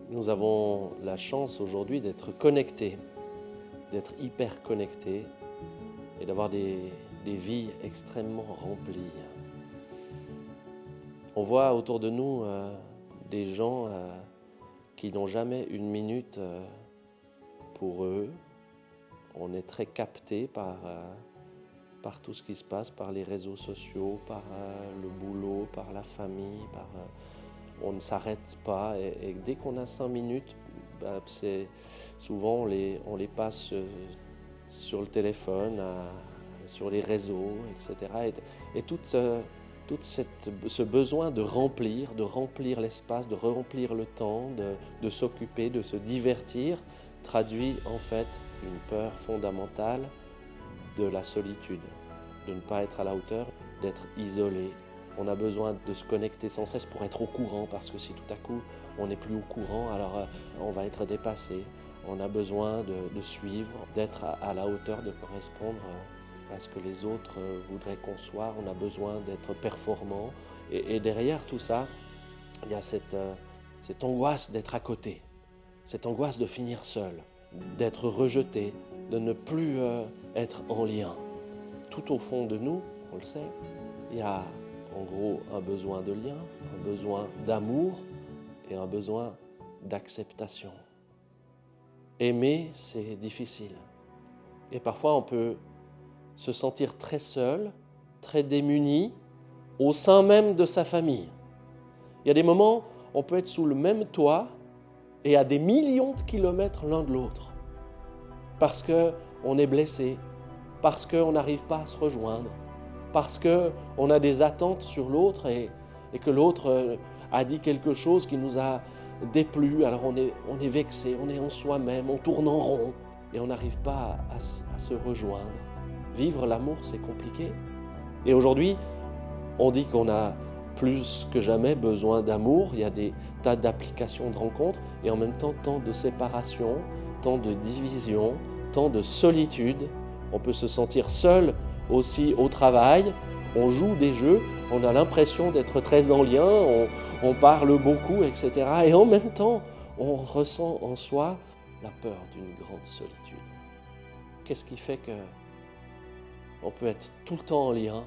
Nous avons la chance aujourd'hui d'être connectés, d'être hyper connectés et d'avoir des vies extrêmement remplies. On voit autour de nous des gens qui n'ont jamais une minute pour eux. On est très capté par tout ce qui se passe, par les réseaux sociaux, par le boulot, par la famille, on ne s'arrête pas. Et dès qu'on a 5 minutes, souvent on les passe sur le téléphone, sur les réseaux, etc. Et tout ce besoin de remplir l'espace, de remplir le temps, de s'occuper, de se divertir, traduit en fait une peur fondamentale de la solitude, de ne pas être à la hauteur, d'être isolé. On a besoin de se connecter sans cesse pour être au courant, parce que si tout à coup on n'est plus au courant, alors on va être dépassé. On a besoin de suivre, d'être à la hauteur, de correspondre à ce que les autres voudraient qu'on soit. On a besoin d'être performant. Et derrière tout ça, il y a cette angoisse d'être à côté, cette angoisse de finir seul, d'être rejeté, de ne plus être en lien. Tout au fond de nous, on le sait, il y a en gros un besoin de lien, un besoin d'amour et un besoin d'acceptation. Aimer, c'est difficile. Et parfois, on peut se sentir très seul, très démuni, au sein même de sa famille. Il y a des moments, on peut être sous le même toit et à des millions de kilomètres l'un de l'autre. Parce qu'on est blessé, parce qu'on n'arrive pas à se rejoindre, parce qu'on a des attentes sur l'autre et que l'autre a dit quelque chose qui nous a déplu. Alors on est vexé, on est en soi-même, on tourne en rond et on n'arrive pas à se rejoindre. Vivre l'amour, c'est compliqué. Et aujourd'hui, on dit qu'on a plus que jamais besoin d'amour. Il y a des tas d'applications de rencontres et en même temps tant de séparation, tant de division, tant de solitude. On peut se sentir seul aussi au travail. On joue des jeux, on a l'impression d'être très en lien, on parle beaucoup, etc. Et en même temps, on ressent en soi la peur d'une grande solitude. Qu'est-ce qui fait qu'on peut être tout le temps en lien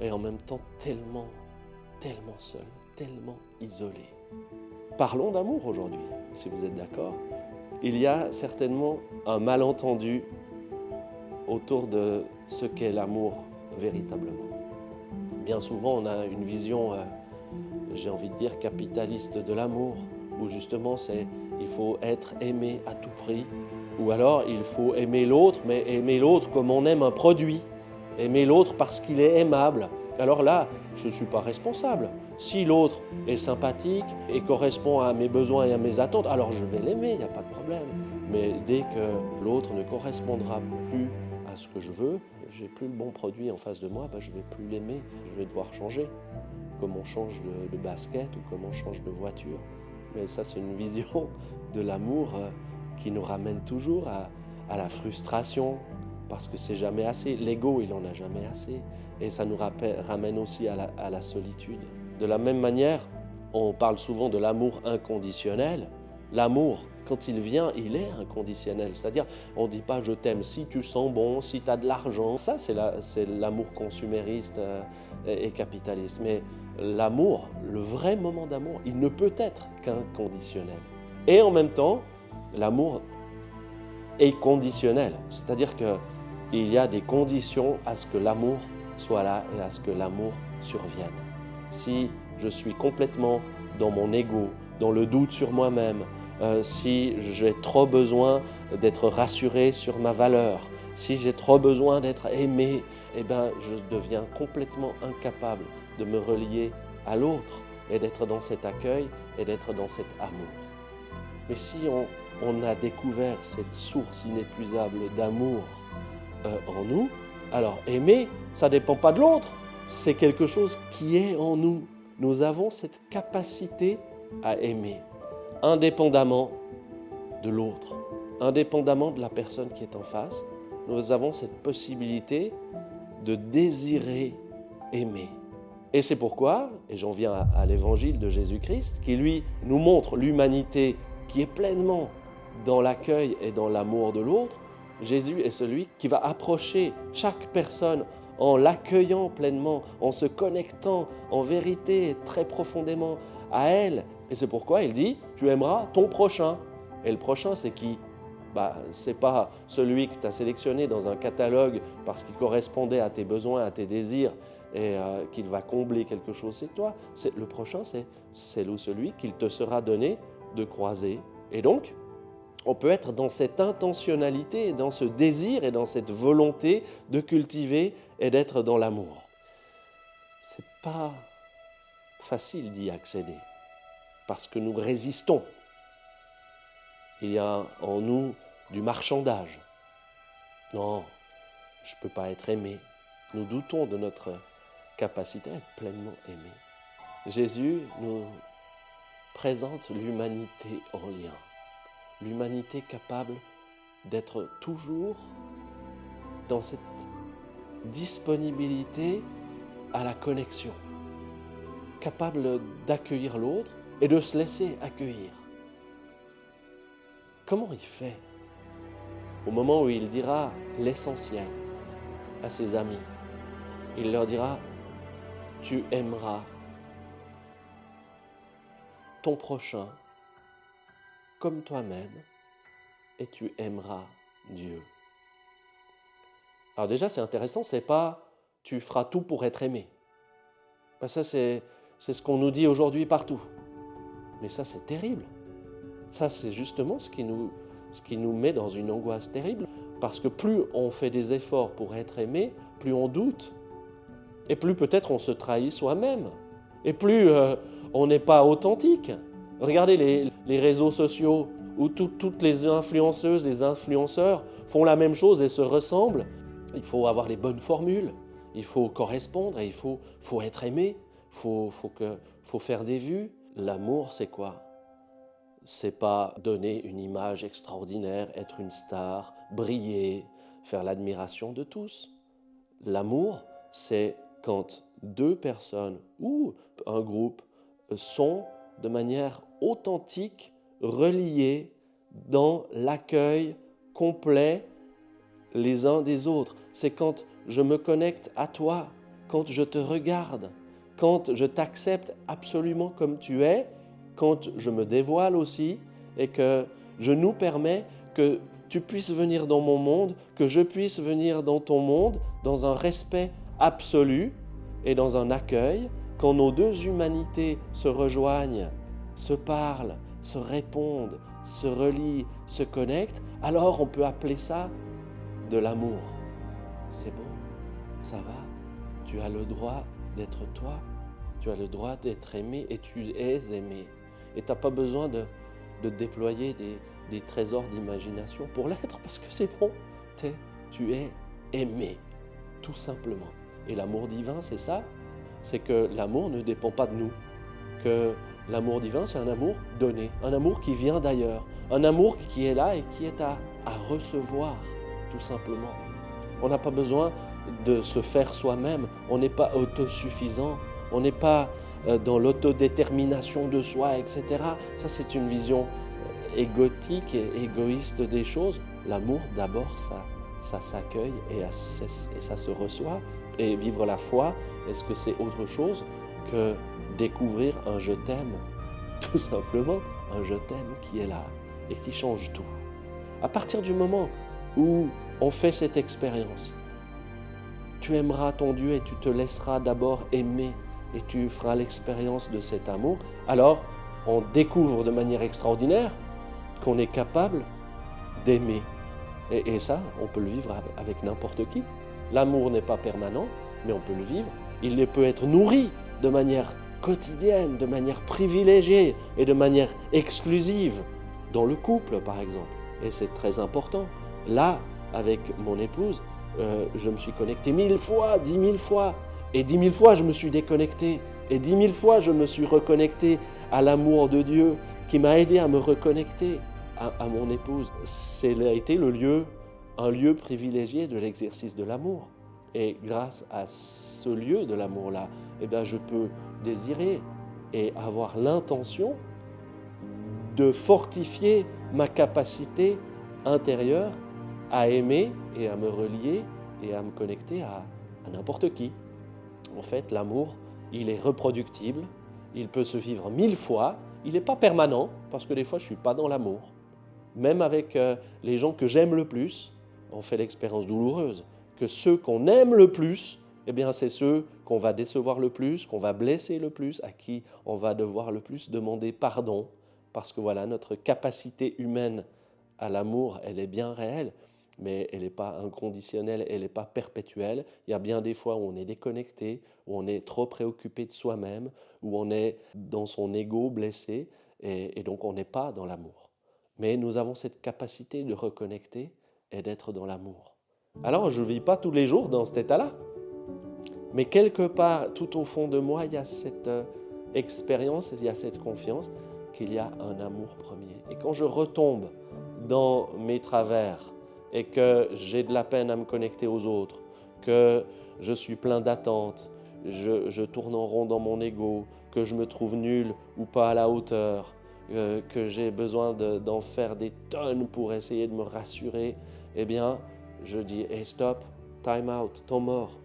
et en même temps tellement seul, tellement isolé? Parlons d'amour aujourd'hui, si vous êtes d'accord. Il y a certainement un malentendu autour de ce qu'est l'amour véritablement. Bien souvent, on a une vision, j'ai envie de dire, capitaliste de l'amour, où justement, il faut être aimé à tout prix, ou alors il faut aimer l'autre, mais aimer l'autre comme on aime un produit, aimer l'autre parce qu'il est aimable. Alors là, je ne suis pas responsable. Si l'autre est sympathique et correspond à mes besoins et à mes attentes, alors je vais l'aimer, il n'y a pas de problème. Mais dès que l'autre ne correspondra plus à ce que je veux, j'ai plus le bon produit en face de moi, je ne vais plus l'aimer, je vais devoir changer, comme on change de basket ou comme on change de voiture. Mais ça, c'est une vision de l'amour qui nous ramène toujours à la frustration, parce que c'est jamais assez. L'ego, il en a jamais assez. Et ça nous ramène aussi à la solitude. De la même manière, on parle souvent de l'amour inconditionnel. L'amour, quand il vient, il est inconditionnel. C'est-à-dire, on ne dit pas « je t'aime si tu sens bon, si tu as de l'argent ». Ça, c'est l'amour consumériste et capitaliste. Mais l'amour, le vrai moment d'amour, il ne peut être qu'inconditionnel. Et en même temps, l'amour est conditionnel. C'est-à-dire qu'il y a des conditions à ce que l'amour soit là et à ce que l'amour survienne. Si je suis complètement dans mon ego, dans le doute sur moi-même, si j'ai trop besoin d'être rassuré sur ma valeur, si j'ai trop besoin d'être aimé, je deviens complètement incapable de me relier à l'autre et d'être dans cet accueil et d'être dans cet amour. Mais si on a découvert cette source inépuisable d'amour en nous, alors aimer, ça ne dépend pas de l'autre, c'est quelque chose qui est en nous. Nous avons cette capacité à aimer, indépendamment de l'autre, indépendamment de la personne qui est en face. Nous avons cette possibilité de désirer aimer. Et c'est pourquoi, et j'en viens à l'évangile de Jésus-Christ, qui lui nous montre l'humanité qui est pleinement dans l'accueil et dans l'amour de l'autre, Jésus est celui qui va approcher chaque personne en l'accueillant pleinement, en se connectant en vérité très profondément à elle. Et c'est pourquoi il dit, tu aimeras ton prochain. Et le prochain, c'est qui ? Ce n'est pas celui que tu as sélectionné dans un catalogue parce qu'il correspondait à tes besoins, à tes désirs et qu'il va combler quelque chose. C'est toi. Le prochain, c'est celle ou celui qu'il te sera donné de croiser. Et donc, on peut être dans cette intentionnalité, dans ce désir et dans cette volonté de cultiver et d'être dans l'amour. Ce n'est pas facile d'y accéder parce que nous résistons. Il y a en nous du marchandage. Non, je ne peux pas être aimé. Nous doutons de notre capacité à être pleinement aimé. Jésus nous présente l'humanité en lien. L'humanité capable d'être toujours dans cette disponibilité à la connexion, capable d'accueillir l'autre et de se laisser accueillir. Comment il fait au moment où il dira l'essentiel à ses amis? Il leur dira, tu aimeras ton prochain comme toi-même et tu aimeras Dieu. Alors déjà, c'est intéressant, c'est pas tu feras tout pour être aimé. Ça, c'est ce qu'on nous dit aujourd'hui partout. Mais ça, c'est terrible. Ça, c'est justement ce qui nous met dans une angoisse terrible. Parce que plus on fait des efforts pour être aimé, plus on doute. Et plus peut-être on se trahit soi-même. Et plus on n'est pas authentique. Regardez les réseaux sociaux où toutes les influenceuses, les influenceurs font la même chose et se ressemblent. Il faut avoir les bonnes formules, il faut correspondre et il faut être aimé, faut faire des vues. L'amour, c'est quoi ? C'est pas donner une image extraordinaire, être une star, briller, faire l'admiration de tous. L'amour, c'est quand deux personnes ou un groupe sont de manière authentique, reliés dans l'accueil complet les uns des autres. C'est quand je me connecte à toi, quand je te regarde, quand je t'accepte absolument comme tu es, quand je me dévoile aussi et que je nous permets que tu puisses venir dans mon monde, que je puisse venir dans ton monde, dans un respect absolu et dans un accueil, quand nos deux humanités se rejoignent, se parlent, se répondent, se relient, se connectent, alors on peut appeler ça de l'amour. C'est bon, ça va, tu as le droit d'être toi, tu as le droit d'être aimé et tu es aimé. Et tu n'as pas besoin de déployer des trésors d'imagination pour l'être, parce que c'est bon, tu es aimé, tout simplement. Et l'amour divin, c'est ça, c'est que l'amour ne dépend pas de nous, que l'amour divin, c'est un amour donné, un amour qui vient d'ailleurs, un amour qui est là et qui est à recevoir, tout simplement. On n'a pas besoin de se faire soi-même, on n'est pas autosuffisant, on n'est pas dans l'autodétermination de soi, etc. Ça, c'est une vision égotique et égoïste des choses. L'amour, d'abord, ça s'accueille et ça se reçoit. Et vivre la foi, est-ce que c'est autre chose que découvrir un « je t'aime », tout simplement, un « je t'aime » qui est là et qui change tout. À partir du moment où on fait cette expérience, tu aimeras ton Dieu et tu te laisseras d'abord aimer et tu feras l'expérience de cet amour, alors on découvre de manière extraordinaire qu'on est capable d'aimer. Et ça, on peut le vivre avec n'importe qui. L'amour n'est pas permanent, mais on peut le vivre. Il peut être nourri de manière quotidienne, de manière privilégiée et de manière exclusive, dans le couple par exemple. Et c'est très important. Là, avec mon épouse, je me suis connecté 1000 fois, 10 000 fois. Et 10 000 fois, je me suis déconnecté. Et 10 000 fois, je me suis reconnecté à l'amour de Dieu qui m'a aidé à me reconnecter à mon épouse. C'est été un lieu privilégié de l'exercice de l'amour. Et grâce à ce lieu de l'amour-là, je peux désirer et avoir l'intention de fortifier ma capacité intérieure à aimer et à me relier et à me connecter à n'importe qui. En fait, l'amour, il est reproductible, il peut se vivre 1000 fois, il n'est pas permanent, parce que des fois, je ne suis pas dans l'amour. Même avec les gens que j'aime le plus, on fait l'expérience douloureuse, que ceux qu'on aime le plus, eh bien, c'est ceux qu'on va décevoir le plus, qu'on va blesser le plus, à qui on va devoir le plus demander pardon, parce que voilà, notre capacité humaine à l'amour, elle est bien réelle, mais elle n'est pas inconditionnelle, elle n'est pas perpétuelle. Il y a bien des fois où on est déconnecté, où on est trop préoccupé de soi-même, où on est dans son ego blessé, et donc on n'est pas dans l'amour. Mais nous avons cette capacité de reconnecter et d'être dans l'amour. Alors, je ne vis pas tous les jours dans cet état-là, mais quelque part, tout au fond de moi, il y a cette expérience, il y a cette confiance qu'il y a un amour premier. Et quand je retombe dans mes travers et que j'ai de la peine à me connecter aux autres, que je suis plein d'attentes, je tourne en rond dans mon ego, que je me trouve nul ou pas à la hauteur, que j'ai besoin d'en faire des tonnes pour essayer de me rassurer, eh bien, je dis hey, « stop, time out, temps mort ».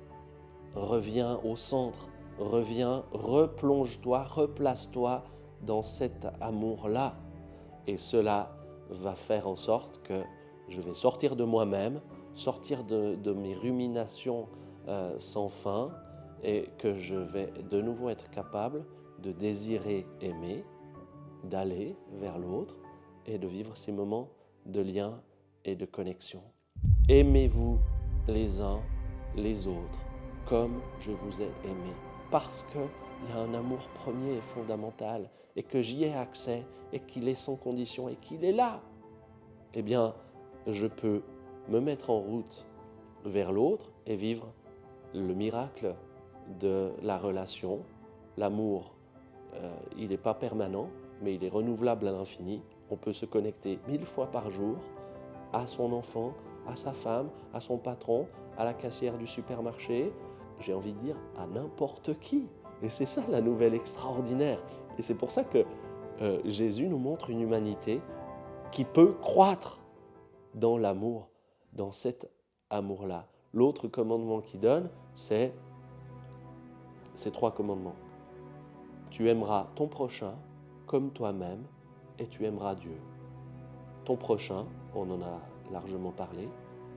Reviens au centre, reviens, replonge-toi, replace-toi dans cet amour-là. Et cela va faire en sorte que je vais sortir de moi-même, sortir de mes ruminations sans fin, et que je vais de nouveau être capable de désirer aimer, d'aller vers l'autre et de vivre ces moments de lien et de connexion. Aimez-vous les uns les autres comme je vous ai aimé, parce qu'il y a un amour premier et fondamental, et que j'y ai accès, et qu'il est sans condition, et qu'il est là. Eh bien, je peux me mettre en route vers l'autre et vivre le miracle de la relation. L'amour, il n'est pas permanent, mais il est renouvelable à l'infini. On peut se connecter 1000 fois par jour à son enfant, à sa femme, à son patron, à la caissière du supermarché, j'ai envie de dire à n'importe qui. Et c'est ça la nouvelle extraordinaire. Et c'est pour ça que Jésus nous montre une humanité qui peut croître dans l'amour, dans cet amour-là. L'autre commandement qu'il donne, c'est ces 3 commandements. Tu aimeras ton prochain comme toi-même et tu aimeras Dieu. Ton prochain, on en a largement parlé,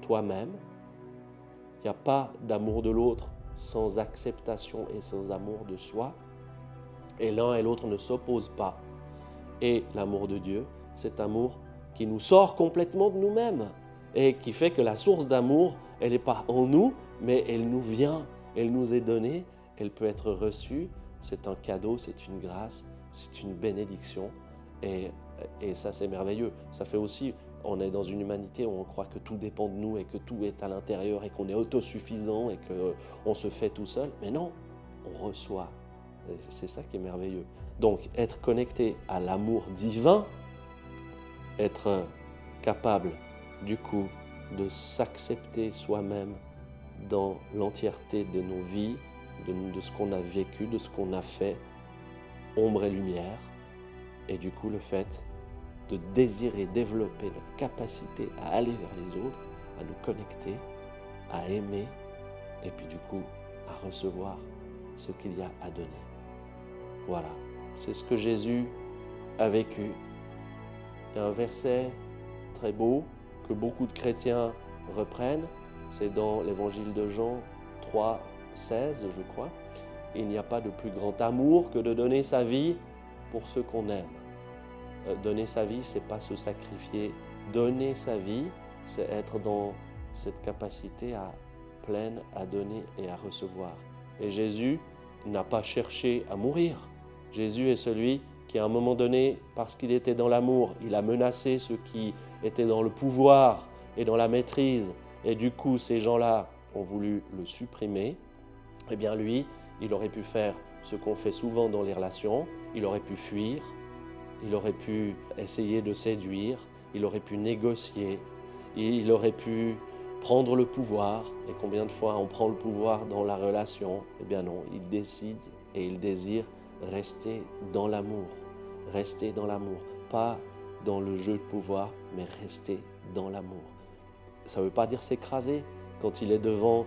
toi-même. Il n'y a pas d'amour de l'autre sans acceptation et sans amour de soi. Et l'un et l'autre ne s'opposent pas. Et l'amour de Dieu, cet amour qui nous sort complètement de nous-mêmes et qui fait que la source d'amour, elle n'est pas en nous, mais elle nous vient, elle nous est donnée, elle peut être reçue. C'est un cadeau, c'est une grâce, c'est une bénédiction. Et ça, c'est merveilleux. Ça fait aussi, on est dans une humanité où on croit que tout dépend de nous et que tout est à l'intérieur et qu'on est autosuffisant et qu'on se fait tout seul. Mais non, on reçoit. Et c'est ça qui est merveilleux. Donc, être connecté à l'amour divin, être capable, du coup, de s'accepter soi-même dans l'entièreté de nos vies, de ce qu'on a vécu, de ce qu'on a fait, ombre et lumière, et du coup le fait de désirer développer notre capacité à aller vers les autres, à nous connecter, à aimer, et puis du coup à recevoir ce qu'il y a à donner. Voilà, c'est ce que Jésus a vécu. Il y a un verset très beau que beaucoup de chrétiens reprennent, c'est dans l'évangile de Jean 3, 16, je crois. Il n'y a pas de plus grand amour que de donner sa vie pour ceux qu'on aime. Donner sa vie, ce n'est pas se sacrifier. Donner sa vie, c'est être dans cette capacité pleine à donner et à recevoir. Et Jésus n'a pas cherché à mourir. Jésus est celui qui, à un moment donné, parce qu'il était dans l'amour, il a menacé ceux qui étaient dans le pouvoir et dans la maîtrise. Et du coup, ces gens-là ont voulu le supprimer. Eh bien lui, il aurait pu faire ce qu'on fait souvent dans les relations, il aurait pu fuir, il aurait pu essayer de séduire, il aurait pu négocier, il aurait pu prendre le pouvoir. Et combien de fois on prend le pouvoir dans la relation? Eh bien non, il décide et il désire rester dans l'amour, pas dans le jeu de pouvoir, mais rester dans l'amour. Ça ne veut pas dire s'écraser. Quand il est devant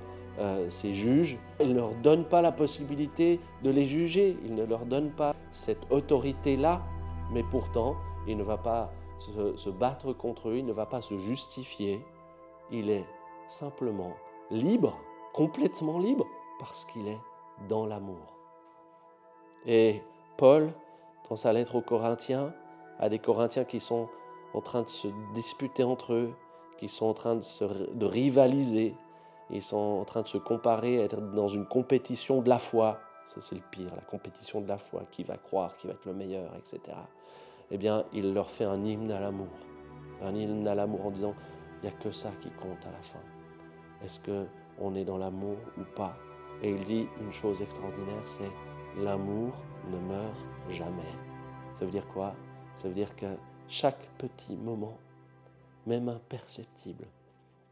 ses juges, il ne leur donne pas la possibilité de les juger, il ne leur donne pas cette autorité-là, mais pourtant, il ne va pas se battre contre eux, il ne va pas se justifier. Il est simplement libre, complètement libre, parce qu'il est dans l'amour. Et Paul, dans sa lettre aux Corinthiens, à des Corinthiens qui sont en train de se disputer entre eux, qui sont en train de rivaliser, ils sont en train de se comparer, être dans une compétition de la foi. Ça, c'est le pire, la compétition de la foi, qui va croire, qui va être le meilleur, etc. Eh bien, il leur fait un hymne à l'amour. Un hymne à l'amour en disant, il n'y a que ça qui compte à la fin. Est-ce qu'on est dans l'amour ou pas? Et il dit une chose extraordinaire, c'est l'amour ne meurt jamais. Ça veut dire quoi? Ça veut dire que chaque petit moment, même imperceptible,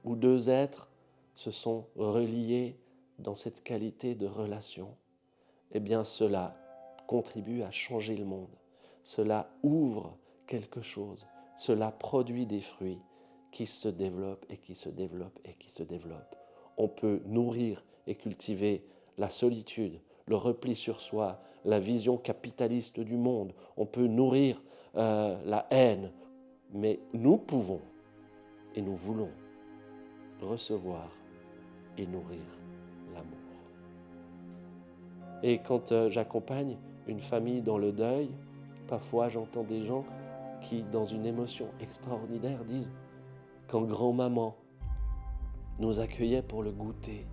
où deux êtres se sont reliés dans cette qualité de relation, eh bien cela contribue à changer le monde. Cela ouvre quelque chose, cela produit des fruits qui se développent et qui se développent et qui se développent. On peut nourrir et cultiver la solitude, le repli sur soi, la vision capitaliste du monde. On peut nourrir la haine, mais nous pouvons et nous voulons recevoir et nourrir l'amour. Et quand j'accompagne une famille dans le deuil, parfois j'entends des gens qui, dans une émotion extraordinaire, disent « Quand grand-maman nous accueillait pour le goûter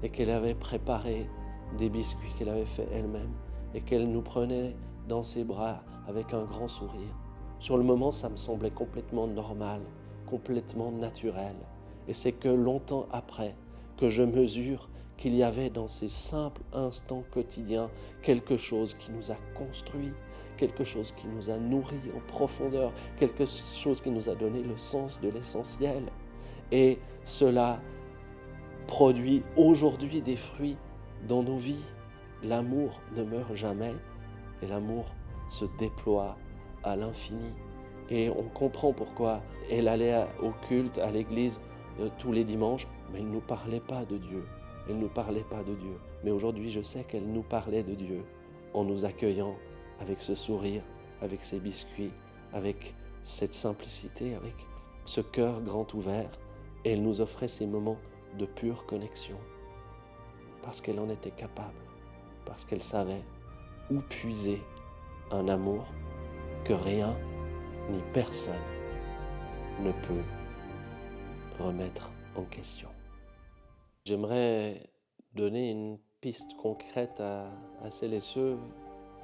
et qu'elle avait préparé des biscuits qu'elle avait fait elle-même et qu'elle nous prenait dans ses bras avec un grand sourire, sur le moment, ça me semblait complètement normal, complètement naturel. Et c'est que longtemps après que je mesure qu'il y avait dans ces simples instants quotidiens quelque chose qui nous a construits, quelque chose qui nous a nourris en profondeur, quelque chose qui nous a donné le sens de l'essentiel. Et cela produit aujourd'hui des fruits dans nos vies. L'amour ne meurt jamais et l'amour se déploie à l'infini. Et on comprend pourquoi elle allait au culte, à l'église tous les dimanches, mais elle ne nous parlait pas de Dieu. Elle ne nous parlait pas de Dieu. Mais aujourd'hui, je sais qu'elle nous parlait de Dieu en nous accueillant avec ce sourire, avec ces biscuits, avec cette simplicité, avec ce cœur grand ouvert. Et elle nous offrait ces moments de pure connexion parce qu'elle en était capable, parce qu'elle savait où puiser un amour que rien ni personne ne peut remettre en question. J'aimerais donner une piste concrète à celles et ceux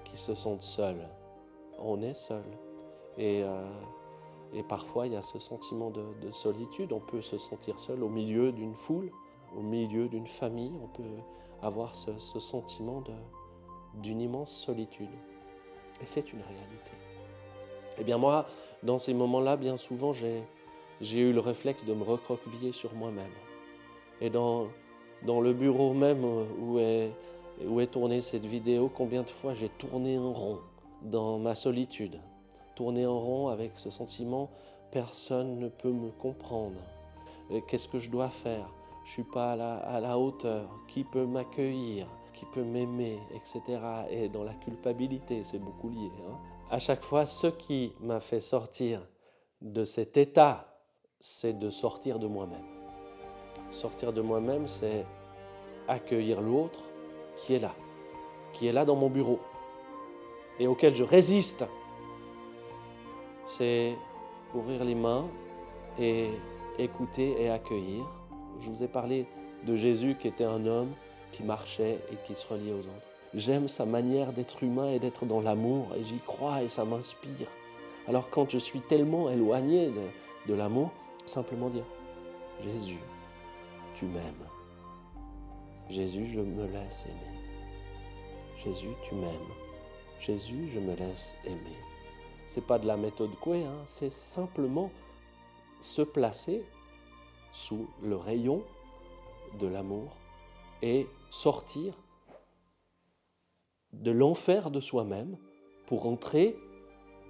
qui se sentent seuls. On est seul et parfois il y a ce sentiment de solitude. On peut se sentir seul au milieu d'une foule, au milieu d'une famille. On peut avoir ce sentiment d'une immense solitude. Et c'est une réalité. Eh bien moi, dans ces moments-là, bien souvent, j'ai eu le réflexe de me recroqueviller sur moi-même. Et dans le bureau même où est tournée cette vidéo, combien de fois j'ai tourné en rond dans ma solitude, tourné en rond avec ce sentiment « personne ne peut me comprendre ». Qu'est-ce que je dois faire? Je ne suis pas à la hauteur. Qui peut m'accueillir? Qui peut m'aimer? Etc. Et dans la culpabilité, c'est beaucoup lié. À chaque fois, ce qui m'a fait sortir de cet état, c'est de sortir de moi-même. Sortir de moi-même, c'est accueillir l'autre qui est là dans mon bureau et auquel je résiste. C'est ouvrir les mains et écouter et accueillir. Je vous ai parlé de Jésus qui était un homme qui marchait et qui se reliait aux autres. J'aime sa manière d'être humain et d'être dans l'amour et j'y crois et ça m'inspire. Alors quand je suis tellement éloigné de l'amour, simplement dire « Jésus, tu m'aimes. Jésus, je me laisse aimer. Jésus, tu m'aimes. Jésus, je me laisse aimer. » Ce n'est pas de la méthode Coué, c'est simplement se placer sous le rayon de l'amour et sortir de l'enfer de soi-même pour entrer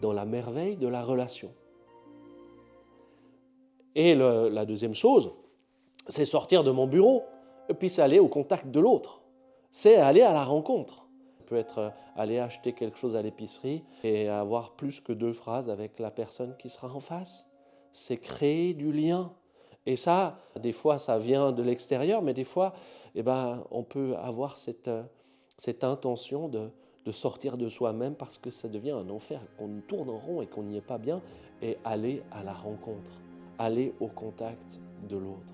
dans la merveille de la relation. Et la deuxième chose, c'est sortir de mon bureau, et puis c'est aller au contact de l'autre. C'est aller à la rencontre. Ça peut être aller acheter quelque chose à l'épicerie et avoir plus que 2 phrases avec la personne qui sera en face. C'est créer du lien. Et ça, des fois, ça vient de l'extérieur, mais des fois, on peut avoir cette intention de sortir de soi-même parce que ça devient un enfer, qu'on tourne en rond et qu'on n'y est pas bien, et aller à la rencontre, aller au contact de l'autre.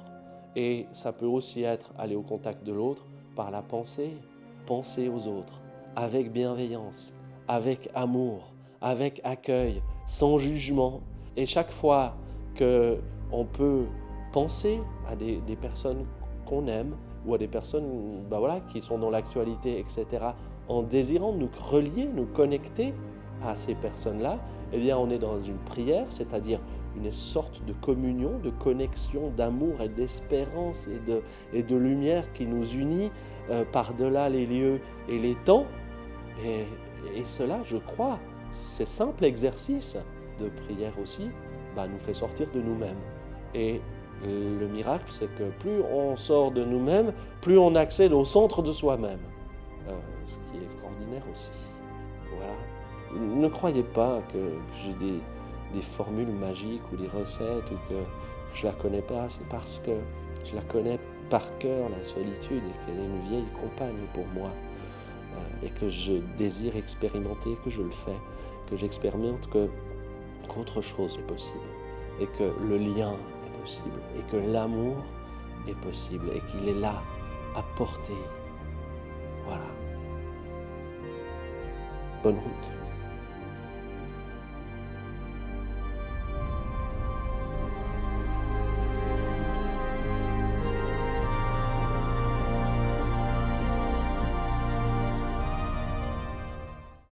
Et ça peut aussi être aller au contact de l'autre par la pensée, penser aux autres, avec bienveillance, avec amour, avec accueil, sans jugement. Et chaque fois qu'on peut penser à des personnes qu'on aime ou à des personnes qui sont dans l'actualité, etc., en désirant nous relier, nous connecter à ces personnes-là, on est dans une prière, c'est-à-dire une sorte de communion, de connexion, d'amour et d'espérance et de lumière qui nous unit par-delà les lieux et les temps. Et cela, je crois, ces simples exercices de prière aussi, nous fait sortir de nous-mêmes. Et le miracle, c'est que plus on sort de nous-mêmes, plus on accède au centre de soi-même. Ce qui est extraordinaire aussi. Voilà. Ne croyez pas que j'ai des formules magiques ou des recettes ou que je ne la connais pas. C'est parce que je la connais par cœur, la solitude, et qu'elle est une vieille compagne pour moi. Et que je désire expérimenter, que je le fais, que j'expérimente qu'autre chose est possible. Et que le lien est possible. Et que l'amour est possible. Et qu'il est là, à portée. Voilà. Bonne route.